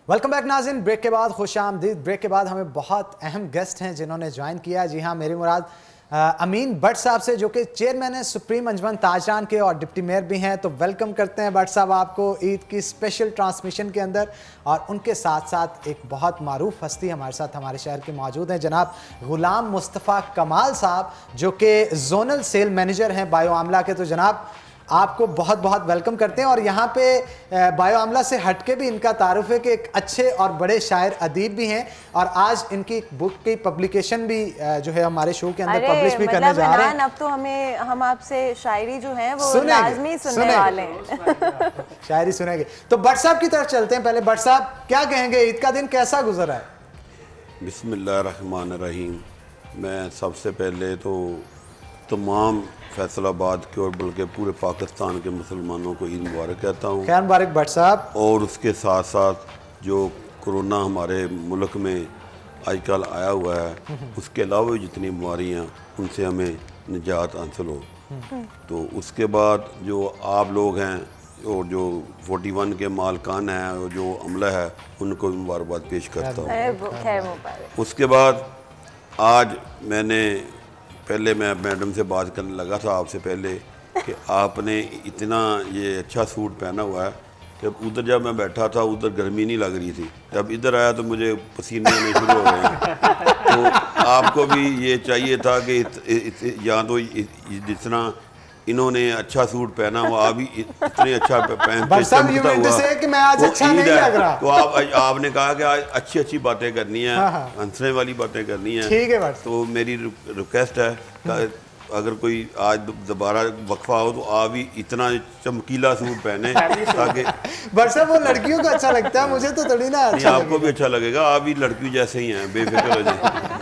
Welcome back नाज़रीन। Break के बाद खुश आमदीद। ब्रेक के बाद हमें बहुत अहम गेस्ट हैं जिन्होंने ज्वाइन किया। जी हाँ, मेरी मुराद अमीन भट्ट साहब से, जो कि चेयरमैन है सुप्रीम अंजमन ताजरान के और डिप्टी मेयर भी हैं। तो वेलकम करते हैं भट्ट साहब आपको ईद की स्पेशल ट्रांसमिशन के अंदर। और उनके साथ साथ एक बहुत मारूफ हस्ती हमारे साथ हमारे शहर के मौजूद हैं, जनाब गुलाम मुस्तफ़ा कमाल साहब, जो कि जोनल सेल मैनेजर हैं बायो आमला के। तो जनाब आपको बहुत बहुत वेलकम करते हैं। और यहाँ पे बायो आमला से हटके भी इनका तारुफ है कि एक अच्छे और बड़े शायर अदीब भी हैं। और आज इनकी बुक की पब्लिकेशन भी जो है हमारे शो के अंदर पब्लिश भी करने जा रहे हैं। अब तो हम आपसे शायरी जो है वो लाजमी सुनने वाले हैं। शायरी सुनेंगे। तो भट्ट साहब की तरफ चलते हैं। पहले भट्ट साहब क्या कहेंगे, ईद का दिन कैसा गुजरा है? बिस्मिल्लाहिर्रहमानिर्रहीम। मैं सबसे पहले तो तमाम फैसलाबाद के और बल्कि पूरे पाकिस्तान के मुसलमानों को ईद मुबारक कहता हूँ। खैर मुबारक भट्ट साहब। और उसके साथ साथ जो कोरोना हमारे मुल्क में आजकल आया हुआ है, उसके अलावा भी जितनी बीमारियाँ उनसे हमें निजात हासिल हो। तो उसके बाद जो आप लोग हैं और जो 41 के मालकान हैं और जो अमला है, उनको भी मुबारकबाद पेश करता हूँ। उसके बाद आज पहले मैं मैडम से बात करने लगा था आपसे पहले कि आपने इतना ये अच्छा सूट पहना हुआ है कि उधर जब मैं बैठा था उधर गर्मी नहीं लग रही थी, जब इधर आया तो मुझे पसीने आने शुरू हो गए हैं। तो आपको भी ये चाहिए था कि या तो जितना इन्होंने अच्छा सूट पहना हुआ, आप भी इतने अच्छा पहन के चमकता हुआ कि मैं आज अच्छा नहीं लग रहा। तो आपने कहा कि आज अच्छी अच्छी बातें करनी है, हंसने वाली बातें करनी है। ठीक है। तो मेरी रिक्वेस्ट है कि अगर कोई आज दोबारा वक्फा हो तो आप भी इतना चमकीला सूट पहने ताकि भट्ट साहब वो लड़कियों को अच्छा लगता है, मुझे तो थोड़ी ना अच्छा। आपको भी अच्छा लगेगा, आप भी लड़की जैसे ही हैं, बेफिक्र हो जाए।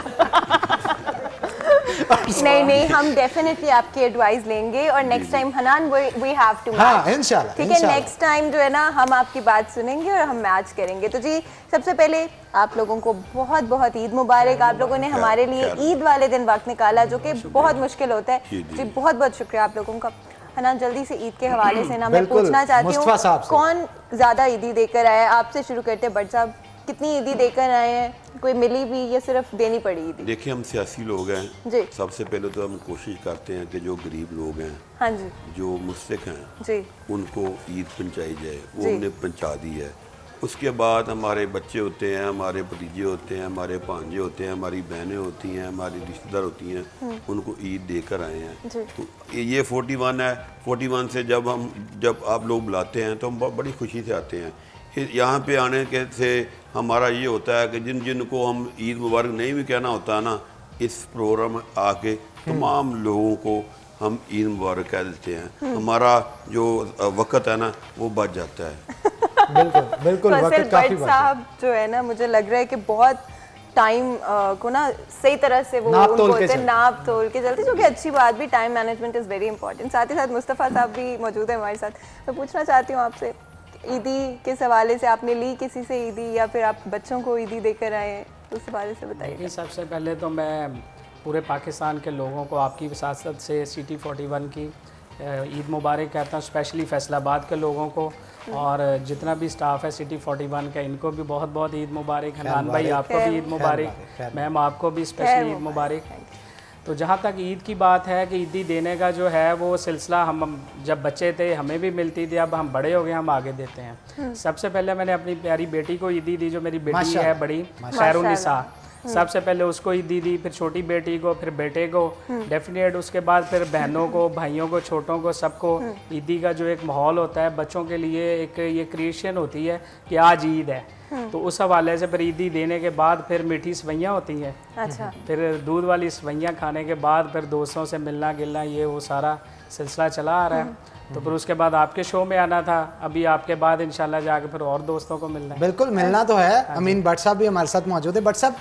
नहीं, हम डेफिनेटली आपकी एडवाइस लेंगे और नेक्स्ट टाइम हनान वी हैव टू मैच। इंशाल्लाह, ठीक है। नेक्स्ट टाइम जो है ना हम आपकी बात सुनेंगे और हम मैच करेंगे। तो जी सबसे पहले आप लोगों को बहुत बहुत ईद मुबारक। आप लोगों ने हमारे लिए ईद वाले दिन वक्त निकाला, जो कि बहुत मुश्किल होता है। जी बहुत बहुत शुक्रिया आप लोगों का। हनान जल्दी से ईद के हवाले से ना मैं पूछना चाहती हूँ, कौन ज्यादा ईदी देकर आया? आपसे शुरू करते हैं भट्ट साहब, कितनी ईदी देकर आए हैं? कोई मिली भी या सिर्फ देनी पड़ी ईदी? देखिए, हम सियासी लोग हैं जी। सबसे पहले तो हम कोशिश करते हैं कि जो गरीब लोग हैं, हाँ जी, जो मुस्तक हैं जी, उनको ईद पहुंचाई जाए। वो हमने पहुंचा दी है। उसके बाद हमारे बच्चे होते हैं, हमारे भतीजे होते हैं, हमारे भांजे होते हैं, हमारी बहनें होती हैं, हमारी रिश्तेदार होती हैं, उनको ईद देकर आए हैं। तो ये 41 है। 41 से जब आप लोग बुलाते हैं तो हम बड़ी खुशी से आते हैं। यहाँ पे आने के से हमारा ये होता है कि जिनको हम ईद मुबारक नहीं भी कहना होता है ना, इस प्रोग्राम आके तमाम लोगों को हम ईद मुबारक कह देते हैं। हमारा जो वक्त है ना वो बच जाता है। बिल्कुल वक्त काफी साहब जो है ना, मुझे लग रहा है कि बहुत टाइम को ना सही तरह से वो नाप तोल के चलते, जो कि अच्छी बात भी। Time management is very important. साथ ही साथ मुस्तफ़ा साहब भी मौजूद है हमारे साथ। मैं पूछना चाहती हूँ आपसे, ईदी के हवाले से आपने ली किसी से ईदी या फिर आप बच्चों को ईदी देकर आए हैं, उस हवाले से बताइए। सबसे पहले तो मैं पूरे पाकिस्तान के लोगों को आपकी वसासत से सिटी 41 की ईद मुबारक कहता हूँ, स्पेशली फैसलाबाद के लोगों को और जितना भी स्टाफ है सिटी 41 का, इनको भी बहुत बहुत ईद मुबारक। हनान भाई आपको भी ईद मुबारक, मैम आपको भी स्पेशली ईद मुबारक। तो जहाँ तक ईद की बात है कि ईदी देने का जो है वो सिलसिला हम जब बच्चे थे हमें भी मिलती थी, अब हम बड़े हो गए हम आगे देते हैं। सबसे पहले मैंने अपनी प्यारी बेटी को ईदी दी, जो मेरी बेटी है बड़ी, खैरुन्निसा। सबसे पहले उसको ईदी दी, फिर छोटी बेटी को, फिर बेटे को डेफिनेट, उसके बाद फिर बहनों को, भाइयों को, छोटों को, सबको। ईदी का जो एक माहौल होता है बच्चों के लिए, एक ये क्रिएशन होती है कि आज ईद है, तो उस हवाले से फिर ईदी देने के बाद फिर मीठी सवैयाँ होती हैं। अच्छा। फिर दूध वाली सवैयाँ खाने के बाद फिर दोस्तों से मिलना गिलना, ये वो सारा सिलसिला चला आ रहा है। तो फिर उसके बाद आपके शो में आना था, अभी आपके बाद इंशाल्लाह जाके फिर और दोस्तों को मिलना है। बिल्कुल मिलना तो है। अमीन भट्ट साहब भी हमारे साथ मौजूद है। भट्ट साहब,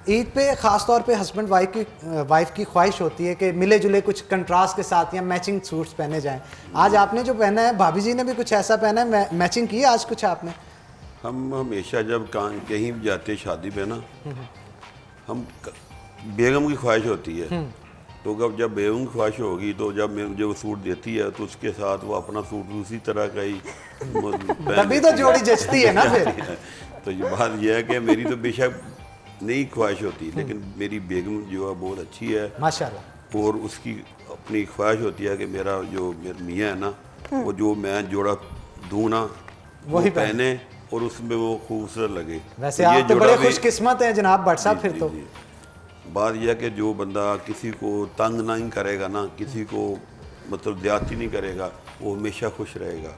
ईद पे ख़ास तौर पे हस्बैंड वाइफ की ख्वाहिश होती है कि मिले जुले कुछ कंट्रास्ट के साथ या मैचिंग सूट्स पहने जाएं। आज आपने जो पहना है, भाभी जी ने भी कुछ ऐसा पहना है, मैचिंग की है आज कुछ आपने? हम हमेशा जब कहीं भी जाते शादी पे ना, हम बेगम की ख्वाहिश होती है, तो जब बेगम की ख्वाहिश होगी तो जब मुझे वो सूट देती है तो उसके साथ वो अपना सूट उसी तरह का ही तभी तो जोड़ी जचती है ना फिर। तो ये बात यह है कि मेरी तो बेशक नई ख्वाहिश होती, लेकिन मेरी बेगम जो है बहुत अच्छी है माशाल्लाह। और उसकी अपनी ख्वाहिश होती है कि मेरा जो मेरा मियाँ है ना, वो जो मैं जोड़ा दूँ ना वो वही पहने और उसमें वो खूबसूरत लगे। वैसे तो ये आप तो जोड़ा बड़े भी- खुशकिस्मत हैं जनाब भट्ट साहब जी, फिर जी, तो। जी। बात यह है कि जो बंदा किसी को तंग नहीं करेगा ना, किसी को मतलब ज्यादती नहीं करेगा, वो हमेशा खुश रहेगा।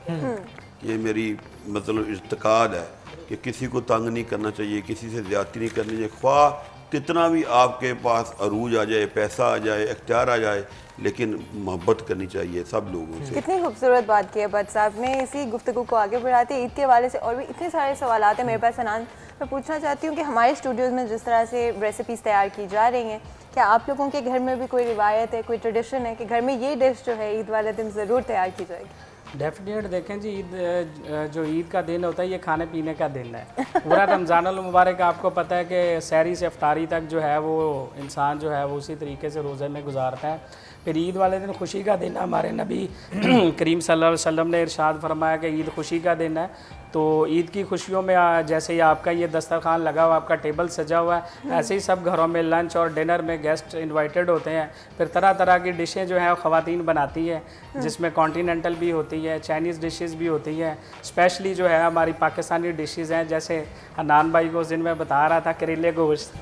ये मेरी मतलब इर्तिकाद है कि किसी को तंग नहीं करना चाहिए, किसी से ज्यादती नहीं करनी चाहिए। ख्वाह कितना भी आपके पास अरूज आ जाए, पैसा आ जाए, इख्तियार आ जाए, लेकिन मोहब्बत करनी चाहिए सब लोगों से। कितनी खूबसूरत बात की है भट्ट साहब ने। इसी गुफ्तगू को आगे बढ़ाते ईद के हवाले से और भी इतने सारे सवाल हैं मेरे पास अनान। मैं पूछना चाहती हूँ कि हमारे स्टूडियोज़ में जिस तरह से रेसिपीज़ तैयार की जा रही हैं, क्या आप लोगों के घर में भी कोई रिवायत है, कोई ट्रेडिशन है कि घर में ये डिश जो है ईद वाले दिन ज़रूर तैयार की जाएगी? डेफिनेट देखें जी, ईद जो ईद का दिन होता है ये खाने पीने का दिन है। पूरा रमज़ानुल मुबारक आपको पता है कि सहरी से इफ्तारी तक जो है वो इंसान जो है वो उसी तरीके से रोज़े में गुजारता है। फिर ईद वाले दिन खुशी का दिन है। हमारे नबी करीम सल्लल्लाहु अलैहि वसल्लम ने इरशाद फरमाया कि ईद खुशी का दिन है। तो ईद की खुशियों में जैसे ही आपका ये दस्तरखान लगा हुआ, आपका टेबल सजा हुआ है, ऐसे ही सब घरों में लंच और डिनर में गेस्ट इनवाइटेड होते हैं। फिर तरह तरह की डिशें जो हैं ख़वातीन बनाती है, जिसमें कॉन्टीनेंटल भी होती है, चाइनीज़ डिशेस भी होती हैं। स्पेशली जो है हमारी पाकिस्तानी डिशेस हैं, जैसे अनान भाई को उस दिन मैं बता रहा था करेले गोश्त।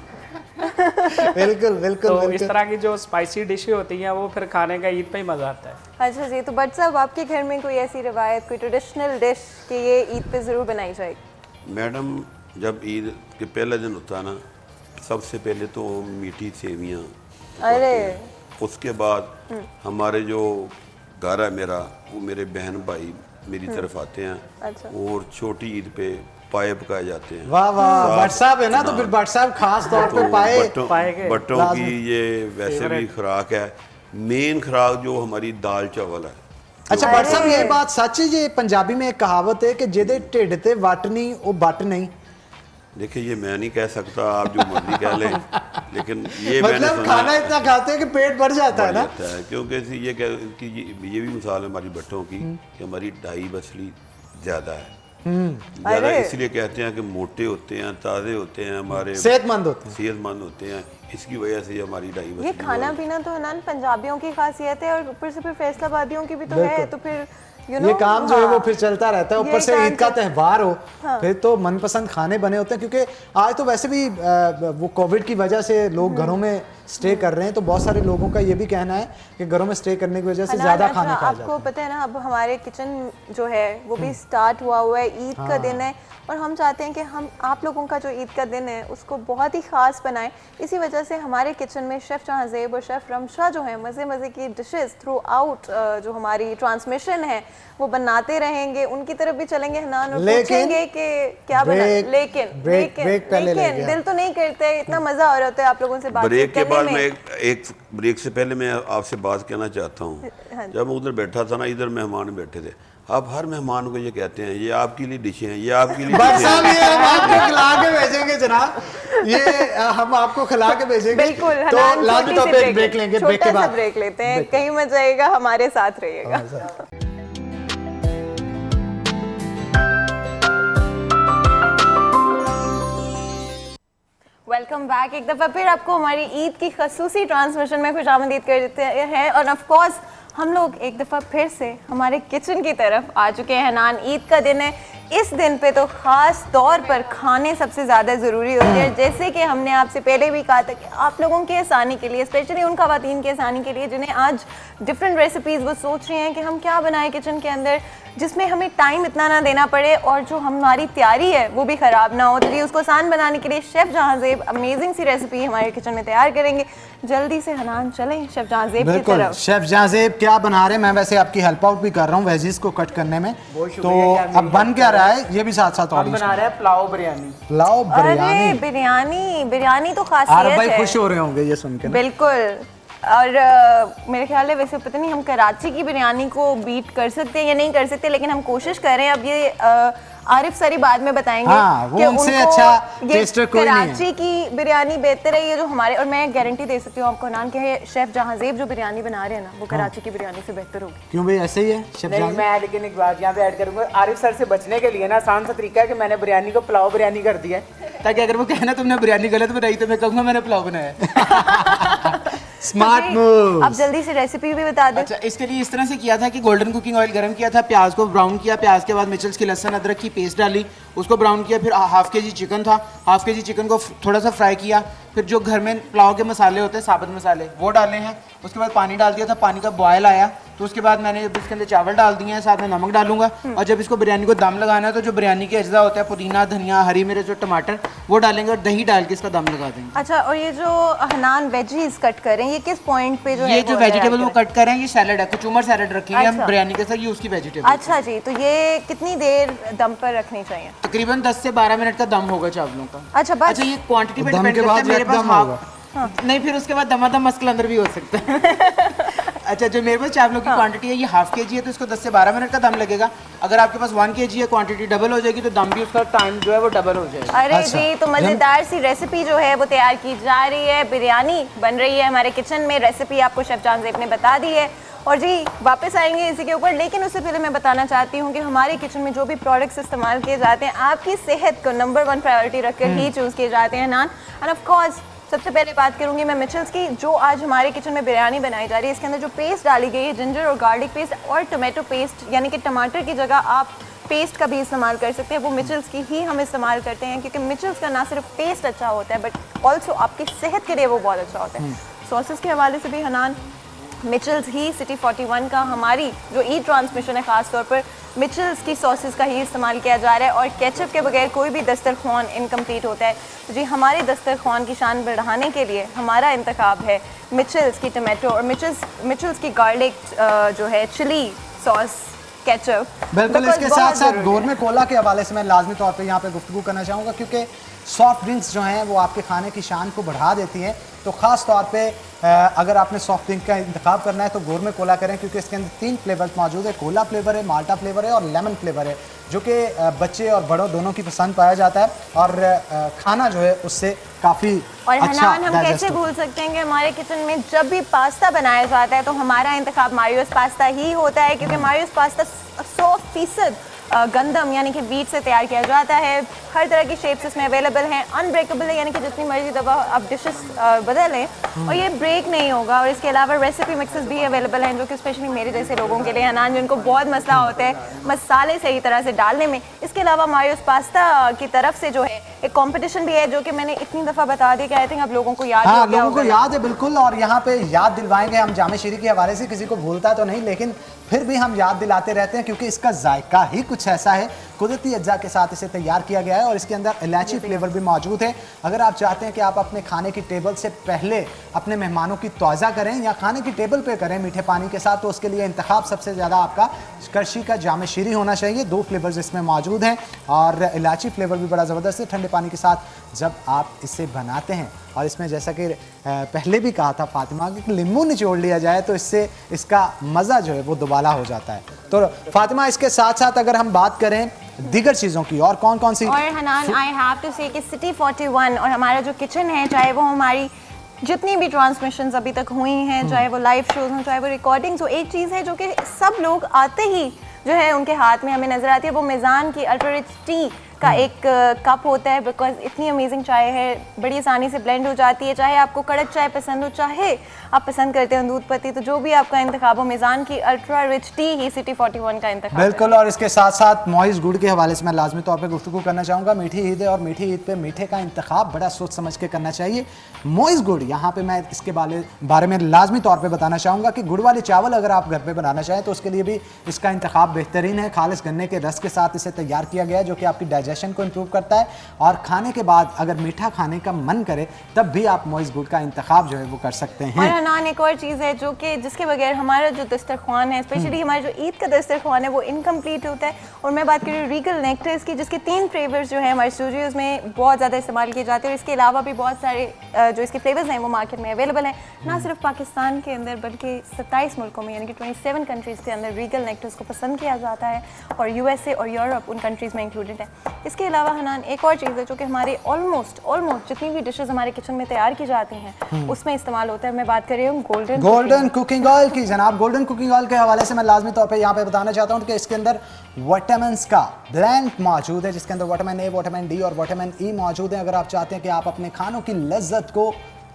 बिल्कुल बिल्कुल तो बिल्कुल। इस तरह की जो स्पाइसी डिशें होती हैं वो फिर खाने का ईद पे ही मज़ा आता है। अच्छा जी, तो भट्ट साहब आपके घर में कोई ऐसी रिवायत, कोई ट्रेडिशनल डिश कि ये ईद पे ज़रूर बनाई जाएगी? मैडम, जब ईद के पहले दिन होता है ना, सबसे पहले तो मीठी सेवियाँ, अरे उसके बाद हमारे जो घर है मेरा, वो मेरे बहन भाई मेरी तरफ आते हैं। अच्छा। और छोटी ईद पे पाए पकाए जाते हैं। वाह वाह, भट्ट साहब है ना, तो फिर भट्ट साहब खास तौर पे पाए पाए के बट्टों लाजमी। की ये वैसे भी खुराक है। मेन खुराक जो हमारी दाल चावल है। अच्छा भट्ट साहब, ये बात सच है, ये पंजाबी में एक कहावत है कि जेदे ढिड ते वट नहीं वो बट नहीं। देखिए, ये मैं नहीं कह सकता, आप जो मर्जी कह लें, लेकिन ये मैंने मतलब सुना खाना इतना खाते हैं कि पेट भर जाता है बढ़ ना। जाता है। क्योंकि ये कि ये भी मिसाल है हमारी बट्टों की कि हमारी ढाई बसली ज़्यादा है। ज़्यादा अरे। इसलिए कहते हैं कि मोटे होते हैं, ताज़े होते हैं, हमारे सेहतमंद होते हैं। सेहतमंद होते हैं। इसकी वजह से ये हमारी ढाई ये बसली खाना पीना तो हनान पंजाबियों की खासियत है और ऊपर से फिर फैसलाबादियों की भी तो है। बिल्कुल। तो फिर ये काम जो है वो फिर चलता रहता है। ऊपर ये से काम ईद का तो- त्यौहार हो, फिर तो मनपसंद खाने बने होते हैं। क्योंकि आज तो वैसे भी वो कोविड की वजह से लोग घरों में स्टे कर रहे हैं, तो बहुत सारे लोगों का ये भी कहना है कि घरों में स्टे करने की वजह से ज्यादा खाना खाया जाता आपको पता है ना, अब हमारे किचन जो है वो भी स्टार्ट हुआ है, ईद का दिन है और हम चाहते हैं कि हम आप लोगों का जो ईद का दिन है उसको बहुत ही ख़ास बनाएं। इसी वजह से हमारे किचन में शेफ़ जहांज़ेब और शेफ़ रमशा जो है मज़े मज़े की डिशेस थ्रू आउट जो हमारी ट्रांसमिशन है वो बनाते रहेंगे। उनकी तरफ भी चलेंगे हनान और लेकिन पूछेंगे कि क्या बना। ब्रेक पहले ले गया। दिल तो नहीं करते, इतना मज़ा आ रहा होता है आप लोगों से बात ब्रेक के करने बाद में। मैं एक ब्रेक से पहले मैं आपसे बात कहना चाहता हूँ। जब मैं उधर बैठा था ना, इधर मेहमान बैठे थे, आप हर मेहमान को ये कहते हैं ये आपके लिए डिशें हैं, ये आपके लिए भट्ट डिशें साहब, हैं। ये हम आपको खिला के भेजेंगे जनाब, ये हम आपको खिला के भेजेंगे। बिल्कुल। तो हनान लाजमी छोटी तौर सी पे एक ब्रेक लेंगे। ब्रेक के छोटा सा बाद ब्रेक लेते हैं, कहीं मत जाइएगा, हमारे साथ रहिएगा। Welcome back. एक दफ़ा फिर आपको हमारी ईद की खसूसी ट्रांसमिशन में खुशामदीद कर देते हैं और ऑफ कोर्स हम लोग एक दफ़ा फिर से हमारे किचन की तरफ आ चुके हैं। हनान, ईद का दिन है, इस दिन पे तो ख़ास तौर पर खाने सबसे ज़्यादा ज़रूरी होते हैं। जैसे कि हमने आपसे पहले भी कहा था कि आप लोगों की आसानी के लिए, स्पेशली उन ख़वातीन की आसानी के लिए जिन्हें आज डिफरेंट रेसिपीज़ वो सोच रही हैं कि हम क्या बनाएं किचन के अंदर जिसमें हमें टाइम इतना ना देना पड़े और जो हमारी तैयारी है वो भी ख़राब ना हो। तो जी उसको आसान बनाने के लिए शेफ़ जहांज़ेब अमेजिंग सी रेसिपी हमारे किचन में तैयार करेंगे। जल्दी से हनान चलें शेफ़ जहांज़ेब की बिल्कुल। तरफ। शेफ जहांज़ेब क्या बना रहे हैं? मैं वैसे आपकी हेल्प आउट भी कर रहा हूँ वेजीज को कट करने में। तो अब बन क्या रहा है ये भी साथ साथ हम बना रहे हैं पुलाव बिरयानी। पुलाव अरे बिरयानी। बिरयानी, बिरयानी तो आरब खासियत भाई है। खुश हो रहे होंगे ये सुन के ना। बिल्कुल। और मेरे ख्याल है वैसे पता नहीं हम कराची की बिरयानी को बीट कर सकते हैं या नहीं कर सकते, लेकिन हम कोशिश कर रहे हैं। अब ये आरिफ सरी बाद में बताएंगे हाँ, वो कि उनसे उनको अच्छा ये टेस्टर कोई नहीं है। कराची की बिरयानी बेहतर है ये जो हमारे, और मैं गारंटी दे सकती हूँ आपको नाम क्या है, शेफ जहांजेब जो बिरयानी बना रहे हैं ना वो कराची की बिरयानी से बेहतर होगी। क्यों भाई ऐसे ही है शेफ नहीं, जान? मैं लेकिन एक बात यहाँ पे ऐड करूंगा, आरिफ सर से बचने के लिए ना आसान सा तरीका है कि मैंने बिरयानी को पुलाव बिरयानी कर दिया है, ताकि अगर वो कहना तुमने बिरयानी गलत बनाई तो मैं कहूँगा मैंने पुलाव बनाया। स्मार्ट जी, मूव। अब जल्दी से रेसिपी भी बता दें। अच्छा, इसके लिए इस तरह से किया था कि गोल्डन कुकिंग ऑयल गरम किया था, प्याज को ब्राउन किया, प्याज के बाद मिचल्स की लहसुन अदरक की पेस्ट डाली, उसको ब्राउन किया, फिर हाफ के जी चिकन था, हाफ के जी चिकन को थोड़ा सा फ्राई किया, फिर जो घर में पुलाव के मसाले होते हैं साबुत मसाले वो डाले हैं, उसके बाद पानी डाल दिया था, पानी का बॉयल आया तो उसके बाद मैंने इसके अंदर चावल डाल दिए हैं, साथ में नमक डालूंगा, और जब इसको बिरयानी को दम लगाना है तो जो बिरयानी के अज्जा होता है पुदीना धनिया हरी मिर्च और टमाटर वो डालेंगे और दही डाल के इसका दम लगा देंगे। अच्छा, और ये जो हनान वेजीज कट करें ये किस पॉइंट पे जो है ये जो वो वेजिटेबल add वो करें? कट कर रहे हैं ये सैलड है, कुचुमर सैलड रखेंगे हम अच्छा। बिरयानी के साथ, ये उसकी वेजिटेबल। अच्छा जी, तो ये कितनी देर दम पर रखनी चाहिए? तकरीबन 10 से 12 मिनट का दम होगा चावलों का। अच्छा बस। अच्छा, ये क्वांटिटी पे दम डिपेंड के करता है, बाद मेरे पास यकदम होगा। नहीं, फिर उसके बाद दमादम मस्कल अंदर भी हो सकता है। अच्छा, जो मेरे पास चावलों की क्वांटिटी है ये हाफ के जी है तो इसको 10 से 12 मिनट का दम लगेगा। अगर आपके पास 1 kg है क्वांटिटी डबल हो जाएगी तो दम भी उसका टाइम जो है वो डबल हो जाएगा। अरे अच्छा। जी, तो मज़ेदार सी रेसिपी जो है वो तैयार की जा रही है, बिरयानी बन रही है हमारे किचन में, रेसिपी आपको शेफ जहांजेब ने बता दी है और जी वापस आएंगे इसी के ऊपर। लेकिन उससे पहले मैं बताना चाहती हूँ कि हमारे किचन में जो भी प्रोडक्ट्स इस्तेमाल किए जाते हैं आपकी सेहत को नंबर 1 प्रायोरिटी रखकर ही चूज़ किए जाते हैं नान। एंड ऑफ कोर्स सबसे पहले बात करूंगी मैं मिचल्स की, जो आज हमारे किचन में बिरयानी बनाई जा रही है। इसके अंदर जो पेस्ट डाली गई है जिंजर और गार्लिक पेस्ट और टमाटो पेस्ट, यानी कि टमाटर की जगह आप पेस्ट का भी इस्तेमाल कर सकते हैं, वो मिचल्स की ही हम इस्तेमाल करते हैं क्योंकि मिचल्स का ना सिर्फ टेस्ट अच्छा होता है बट ऑल्सो आपकी सेहत के लिए वो बहुत अच्छा होता है। सॉसेस के हवाले से भी हनान मिचल्स ही सिटी 41 का हमारी जो ई ट्रांसमिशन है ख़ास तौर पर मिचल्स की सॉसेस का ही इस्तेमाल किया जा रहा है और केचप के बगैर कोई भी दस्तरखान इनकम्प्लीट होता है। तो जी हमारे दस्तरखान की शान बढ़ाने के लिए हमारा इंतखाब है मिचल्स की टमाटो और मिचल्स की गार्लिक जो है चिली सॉस केचप। बिल्कुल, इसके साथ साथ गोरमे कोला के हवाले से मैं लाजमी तौर पे यहाँ पे गुफ्तगू करना चाहूँगा क्योंकि सॉफ्ट ड्रिंक्स जो हैं वो आपके खाने की शान को बढ़ा देती हैं। तो ख़ास तौर पे अगर आपने सॉफ्ट ड्रिंक का इंतखाब करना है तो गोरमे कोला करें क्योंकि इसके अंदर 3 फ्लेवर्स मौजूद है, कोला फ्लेवर है, माल्टा फ्लेवर है और लेमन फ्लेवर है, जो कि बच्चे और बड़ों दोनों की पसंद पाया जाता है और खाना जो है उससे काफ़ी और अच्छा हनान हम डाइजेस्ट कैसे भूल सकते हैं कि हमारे किचन में जब भी पास्ता बनाया जाता है तो हमारा इंतखाब मारियोस पास्ता ही होता है क्योंकि मारियोस पास्ता 100% गंदम यानी कि वीट से तैयार किया जाता है। हर तरह की शेप्स इसमें अवेलेबल हैं, अनब्रेकेबल है यानी कि जितनी मर्जी दफ़ा आप डिशेस बदल लें और ये ब्रेक नहीं होगा। और इसके अलावा रेसिपी मिक्सेस भी अवेलेबल हैं जो कि स्पेशली मेरे जैसे लोगों के लिए हनान जिनको बहुत मसला होता है मसाले सही तरह से डालने में। इसके अलावा मारियोस पास्ता की तरफ से जो है एक कंपटीशन भी है जो कि मैंने इतनी दफ़ा बता दिया कि आई थिंक आप लोगों को याद हाँ, हो गया लोगों को होगा। याद है बिल्कुल। और यहाँ पे याद दिलवाएंगे हम जामे शीरी के हवाले से, किसी को भूलता तो नहीं लेकिन फिर भी हम याद दिलाते रहते हैं क्योंकि इसका जायका ही कुछ ऐसा है। कुदरती अज्जा के साथ इसे तैयार किया गया है और इसके अंदर इलायची फ्लेवर भी मौजूद है। अगर आप चाहते हैं कि आप अपने खाने की टेबल से पहले अपने मेहमानों की तौज़ा करें या खाने की टेबल पे करें मीठे पानी के साथ, तो उसके लिए इंतखाब सबसे ज़्यादा आपका करशी का जामे शीरी होना चाहिए। 2 फ्लेवर्स इसमें मौजूद हैं और इलायची फ्लेवर भी बड़ा ज़बरदस्त है। ठंडे पानी के साथ जब आप इसे बनाते हैं और इसमें जैसा कि पहले भी कहा था फातिमा कि नींबू निचोड़ लिया जाए तो इससे इसका मज़ा जो है वो दोबाला हो जाता है। तो फातिमा, इसके साथ साथ अगर हम बात करें दीगर चीज़ों की और कौन कौन सी, और हनान आई हैव टू से कि सिटी 41 और हमारा जो किचन है, चाहे वो हमारी जितनी भी ट्रांसमिशंस अभी तक हुई हैं, चाहे वो लाइव शोज हों, चाहे वो रिकॉर्डिंग्स हो, एक चीज़ है जो कि सब लोग आते ही जो है उनके हाथ में हमें नजर आती है, वो मेज़ान की अल्ट्रा रिच टी का एक कप होता है। बिकॉज इतनी अमेजिंग चाय है, बड़ी आसानी से ब्लेंड हो जाती है। चाहे आपको कड़क चाय पसंद हो, चाहे आप पसंद करते हो दूध पत्ती, तो जो भी आपका इंतखाब हो, मेज़ान की अल्ट्रा रिच टी ही सिटी 41 का इंतखाब है। बिल्कुल। और इसके साथ साथ मोइज़ गुड़ के हवाले से मैं लाजमी तौर पे गुफ्तगू करना चाहूँगा। मीठी ईद है और मीठी ईद पे मीठे का इंतखाब बड़ा सोच समझ के करना चाहिए। मोइज़ गुड़, यहाँ पे मैं इसके बारे में लाजमी तौर पे बताना चाहूँगा कि गुड़ वाले चावल अगर आप घर पे बनाना चाहें तो उसके लिए भी इसका इंतखाब बेहतरीन है। खालिस गन्ने के रस के साथ इसे तैयार किया गया है जो कि आपकी डाइजेशन डाइजेशन को इम्प्रूव करता है, और खाने के बाद अगर मीठा खाने का मन करे तब भी आप मोइज़ गुड़ का इंतखाब जो है वो कर सकते और हैं। हनान एक और चीज़ है जो कि जिसके बगैर हमारा जो दस्तरखान है, स्पेशली हमारा जो ईद का दस्तरखान है, वो इनकम्प्लीट होता है। और मैं बात कर रही हूँ रीगल नेक्टर्स की, जिसके 3 फ्लेवर्स जो है हमारे स्टूडियोज़ में बहुत ज़्यादा इस्तेमाल किए जाते हैं। और इसके अलावा भी बहुत सारे जो इसके फ्लेवर्स हैं वो मार्केट में अवेलेबल हैं, ना सिर्फ पाकिस्तान के अंदर बल्कि 27 मुल्कों में, यानी कि 27 कंट्रीज़ के अंदर रीगल नेक्टर्स को पसंद किया जाता है, और USA और यूरोप उन कंट्रीज़ में इंक्लूडेड है। इसके अलावा हनान एक और चीज़ है जो कि हमारे ऑलमोस्ट जितनी भी डिशेस हमारे किचन में तैयार की जाती हैं उसमें इस्तेमाल होता है। मैं बात कर रही हूँ गोल्डन कुकिंग ऑयल की। जनाब, गोल्डन कुकिंग ऑयल के हवाले से मैं लाजमी तौर पे यहाँ पे बताना चाहता हूँ कि इसके अंदर विटामिन्स का ब्लेंड मौजूद है, जिसके अंदर विटामिन ए, विटामिन डी और विटामिन ई मौजूद है। अगर आप चाहते हैं कि आप अपने खानों की लज्जत को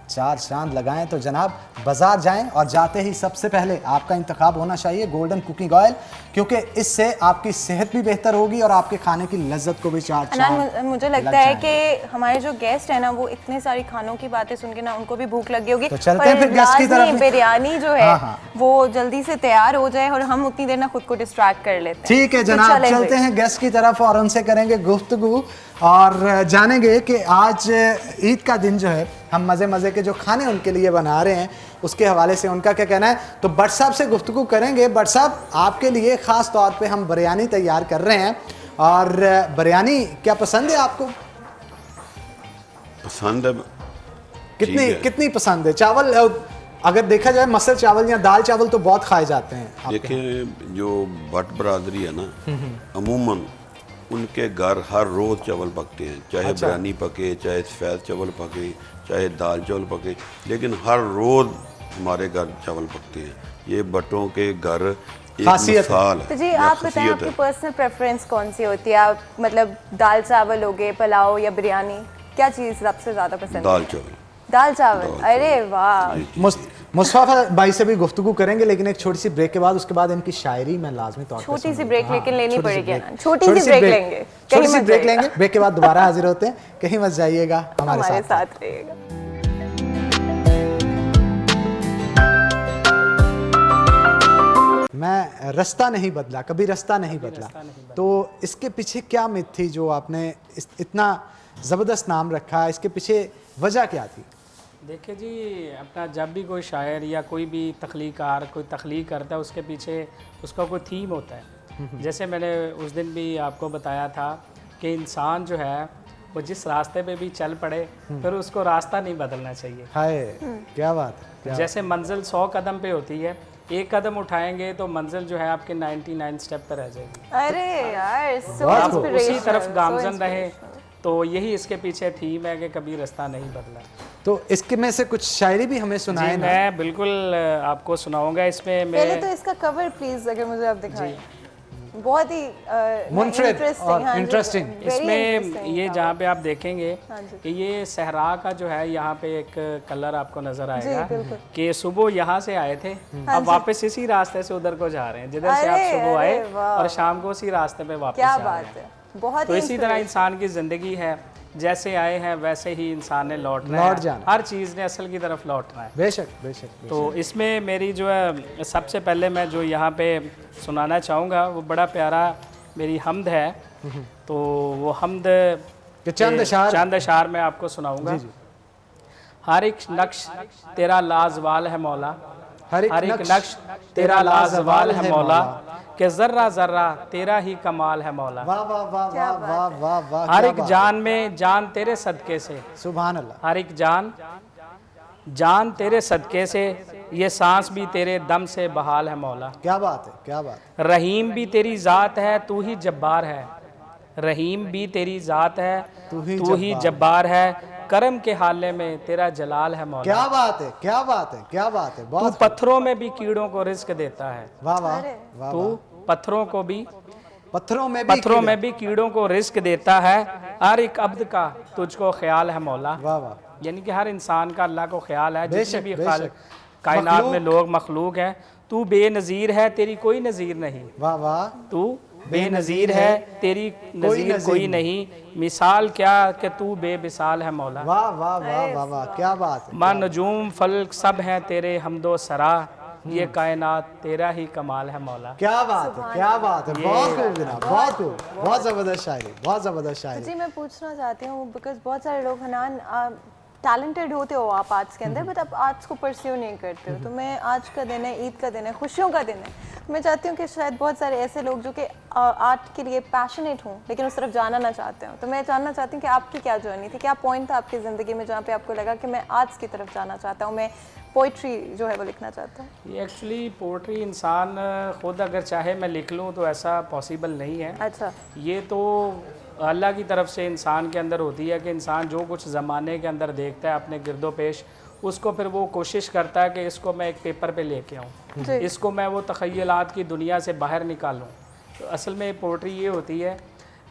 4 चांद लगाएं तो जनाब बाजार जाएं, और जाते ही सबसे पहले आपका इंतखाब होना चाहिए गोल्डन कुकिंग ऑयल, क्योंकि इससे आपकी सेहत भी बेहतर होगी और आपके खाने की लज्जत को भी 4 चांद मुझे लगता है कि हमारे जो गेस्ट है ना, वो इतने सारी खानों की बातें सुन के ना उनको भी भूख लगी होगी। तो चलते हैं फिर गेस्ट की तरफ। बिरयानी जो है वो जल्दी से तैयार हो जाए और हम उतनी देर ना खुद को डिस्ट्रैक्ट कर लेते हैं। ठीक है जनाब, चलते हैं गेस्ट की तरफ और उनसे करेंगे गुफ्तगू और जानेंगे कि आज ईद का दिन जो है हम मज़े के जो खाने उनके लिए बना रहे हैं उसके हवाले से उनका क्या कहना है। तो भट्ट साहब से गुफ्तगू करेंगे। भट्ट साहब, आपके लिए ख़ास तौर पे हम बिरयानी तैयार कर रहे हैं, और बिरयानी क्या पसंद है आपको? पसंद है। कितनी पसंद है? चावल अगर देखा जाए मसल चावल या दाल चावल तो बहुत खाए जाते हैं। देखिए, जो भट्ट बरादरी है ना, अमूमन उनके घर हर रोज़ चावल पकते हैं, चाहे बिरयानी पके, चाहे सफ़ेद चावल पके, चाहे दाल चावल पके, लेकिन हर रोज़ हमारे घर चावल पकते हैं। ये भट्टों के घर एक मिसाल है। तो जी आप बताएं, आपकी पर्सनल प्रेफरेंस कौन सी होती है? आप मतलब दाल चावल हो गए, पुलाव या बिरयानी, क्या चीज़ सबसे ज़्यादा पसंद है? दाल चावल। अरे वाह। मुस्तफा भाई से भी गुफ्तगू करेंगे, लेकिन एक छोटी सी ब्रेक के बाद, उसके बाद इनकी शायरी मैं लाजमी तौर पर छोटी सी ब्रेक लेकिन लेनी पड़ेगी। छोटी सी ब्रेक लेंगे। ब्रेक के बाद दोबारा हाजिर होते हैं। कहीं मत जाइएगा, हमारे साथ रहिएगा। मैं रास्ता नहीं बदला, कभी रास्ता नहीं बदला, तो इसके पीछे क्या मिथ थी जो आपने इतना ज़बरदस्त नाम रखा? इसके पीछे वजह क्या थी? देखिए जी, अपना जब भी कोई शायर या कोई भी तख्लीकार कोई तख्लीक करता है, उसके पीछे उसका कोई थीम होता है। जैसे मैंने उस दिन भी आपको बताया था कि इंसान जो है वो जिस रास्ते पे भी चल पड़े फिर उसको रास्ता नहीं बदलना चाहिए। हाय, क्या बात है। जैसे मंजिल 100 कदम पे होती है, एक कदम उठाएंगे तो मंजिल जो है आपके 99 स्टेप पे रह जाएगी। अरे यार, आप उसी तरफ गामजन रहे, तो यही इसके पीछे थीम है कि कभी रास्ता नहीं बदला। तो इसके में से कुछ शायरी भी हमें सुनाए ना? मैं बिल्कुल आपको सुनाऊंगा। इसमें पहले तो इसका कवर प्लीज अगर मुझे आप दिखाएं। बहुत ही इंटरेस्टिंग। इसमें ये जहाँ पे आप देखेंगे कि ये सहरा का जो है यहाँ पे एक कलर आपको नजर आएगा कि सुबह यहाँ से आए थे, अब वापस इसी रास्ते से उधर को जा रहे हैं, जिधर से आप सुबह आए और शाम को उसी रास्ते पे वापस जा रहे हैं। बहुत तो इसी तरह इंसान की ज़िंदगी है, जैसे आए हैं वैसे ही इंसान ने लौटना है, हर चीज़ ने असल की तरफ लौटना है। बेशक। तो इसमें मेरी जो है सबसे पहले मैं जो यहाँ पे सुनाना चाहूँगा वो बड़ा प्यारा मेरी हमद है। तो वो हमद चंद अशार मैं आपको सुनाऊँगा। हर एक नक्श तेरा लाजवाल है मौला, हर एक नक्श तेरा लाजवाल है मौला, कि जर्रा जर्रा तेरा ही कमाल है मौला। वाह वाह वाह वाह वाह वाह। हर एक जान में जान तेरे सदके से, सुभान अल्लाह। हर एक जान तेरे सदके से, ये सांस भी तेरे दम से बहाल है मौला। क्या बात है, क्या बात है। रहीम भी तेरी ज़ात है, तू ही जब्बार है, रहीम भी तेरी ज़ात है, तू ही जब्बार है, करम के हाले में तेरा जलाल है मौला। क्या बात है, क्या बात है, क्या बात है। तू पत्थरों में भी कीड़ों को रिस्क देता है। वाह वाह। तू पत्थरों में भी कीड़ों को रिस्क देता है, हर एक अब्द का तुझको ख्याल है मौला। वाह वाह। यानी कि हर इंसान का अल्लाह को ख्याल है, जितने भी कायनात में लोग मखलूक हैं। तू बेनज़ीर है, तेरी कोई नज़ीर नहीं। वाह वाह। तू बेनज़ीर है, तेरी नज़ीर कोई नहीं, मिसाल क्या कि तू बेमिसाल है मौला। वाह वाह वाह वाह वाह, क्या बात है। मां नजूम फल्क सब हैं तेरे हमदो सरा, ये कायनात तेरा ही कमाल है मौला। क्या बात है, क्या बात है, बहुत खूब जनाब, बहुत खूब, बहुत ज़बरदस्त शायरी, बहुत ज़बरदस्त शायरी। जी मैं पूछना चाहती हूँ बिकॉज बहुत सारे लोग हनान टैलेंटेड होते हो आप आर्ट्स के अंदर बट आप आर्ट्स को परस्यू नहीं करते हो। तो मैं आज का दिन है, ईद का दिन है, खुशियों का दिन है, मैं चाहती हूँ कि शायद बहुत सारे ऐसे लोग जो कि आर्ट के लिए पैशनेट हों लेकिन उस तरफ जाना ना चाहते हो। तो मैं जानना चाहती हूँ कि आपकी क्या जर्नी थी, क्या पॉइंट था आपकी ज़िंदगी में जहाँ पे आपको लगा कि मैं आर्ट्स की तरफ जाना चाहता हूँ, मैं पोइट्री जो है वो लिखना चाहता हूँ। ये एक्चुअली पोइट्री इंसान खुद अगर चाहे मैं लिख लूँ तो ऐसा पॉसिबल नहीं है। अच्छा, ये तो अल्लाह की तरफ से इंसान के अंदर होती है कि इंसान जो कुछ ज़माने के अंदर देखता है अपने गिरदो पेश, उसको फिर वो कोशिश करता है कि इसको मैं एक पेपर पे लेके आऊँ, जी। इसको मैं वो तख़य्युलात की दुनिया से बाहर निकालूँ। तो असल में पोइट्री ये होती है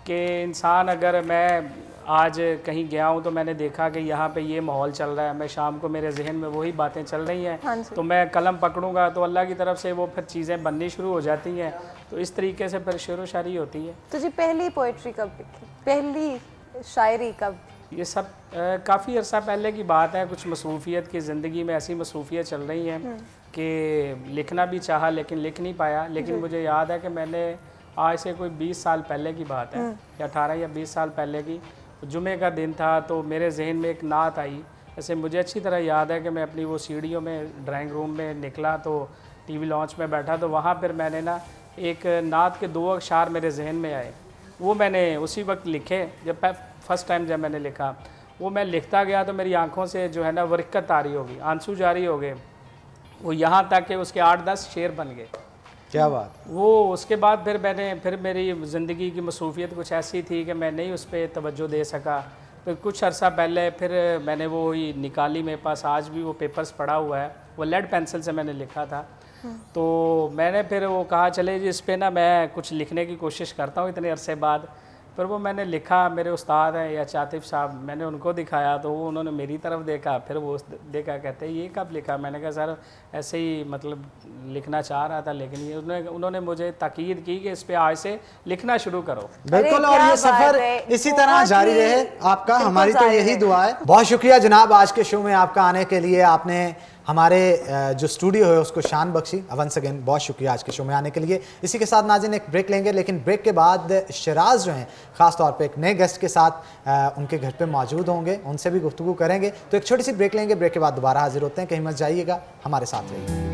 कि इंसान, अगर मैं आज कहीं गया हूँ तो मैंने देखा कि यहाँ पे ये माहौल चल रहा है, मैं शाम को मेरे जहन में वही बातें चल रही हैं, हाँ जी। तो मैं कलम पकड़ूंगा तो अल्लाह की तरफ से वो फिर चीज़ें बननी शुरू हो जाती हैं। तो इस तरीके से फिर शेर व शायरी होती है। तो जी पहली पोइट्री कब लिखी, पहली शायरी कब? ये सब काफ़ी अर्सा पहले की बात है। कुछ मसरूफ़ियत की ज़िंदगी में ऐसी मसरूफ़ियत चल रही हैं कि लिखना भी चाहा लेकिन लिख नहीं पाया। लेकिन मुझे याद है कि मैंने आज से कोई 20 साल पहले की बात है, या 18 या 20 साल पहले की, जुमे का दिन था, तो मेरे जहन में एक नात आई। ऐसे मुझे अच्छी तरह याद है कि मैं अपनी वो सीढ़ियों में ड्राइंग रूम में निकला तो टीवी लॉन्च में बैठा, तो वहाँ पर मैंने ना एक नात के 2 अक्षर मेरे जहन में आए, वो मैंने उसी वक्त लिखे। जब फर्स्ट टाइम जब मैंने लिखा, वो मैं लिखता गया तो मेरी आंखों से जो है ना बरकत आ रही होगी, आंसू जारी हो गए, वो यहाँ तक कि उसके 8-10 शेर बन गए। क्या बात। वो उसके बाद फिर मेरी ज़िंदगी की मसरूफ़ियत कुछ ऐसी थी कि मैं नहीं उस पर तवज्जो दे सका। फिर कुछ अर्सा पहले फिर मैंने वो ही निकाली, मेरे पास आज भी वो पेपर्स पड़ा हुआ है, वो लेड पेंसिल से मैंने लिखा था। तो मैंने फिर वो कहा चले जी इस पर ना मैं कुछ लिखने की कोशिश करता हूँ इतने अरसे बाद। फिर वो मैंने लिखा, मेरे उस्ताद हैं या चातिफ साहब, मैंने उनको दिखाया तो वो उन्होंने मेरी तरफ देखा, फिर वो देखा, कहते ये कब लिखा? मैंने कहा सर ऐसे ही मतलब लिखना चाह रहा था, लेकिन ये उन्होंने मुझे ताकीद की कि इस पे आज से लिखना शुरू करो। बिल्कुल, और क्या ये बात सफर है, इसी तरह बहुत जारी ही रहे आपका, बिल्कुल हमारी तो जारी यही रहे। दुआ है। बहुत शुक्रिया जनाब आज के शो में आपका आने के लिए, आपने हमारे जो स्टूडियो है उसको शान बख्शी। वंस अगेन बहुत शुक्रिया आज के शो में आने के लिए। इसी के साथ नाज़रीन एक ब्रेक लेंगे, लेकिन ब्रेक के बाद शराज जो हैं ख़ास तौर पे एक नए गेस्ट के साथ उनके घर पे मौजूद होंगे, उनसे भी गुफ्तगू करेंगे। तो एक छोटी सी ब्रेक लेंगे, ब्रेक के बाद दोबारा हाजिर होते हैं, कहीं मत जाइएगा, हमारे साथ रहिए।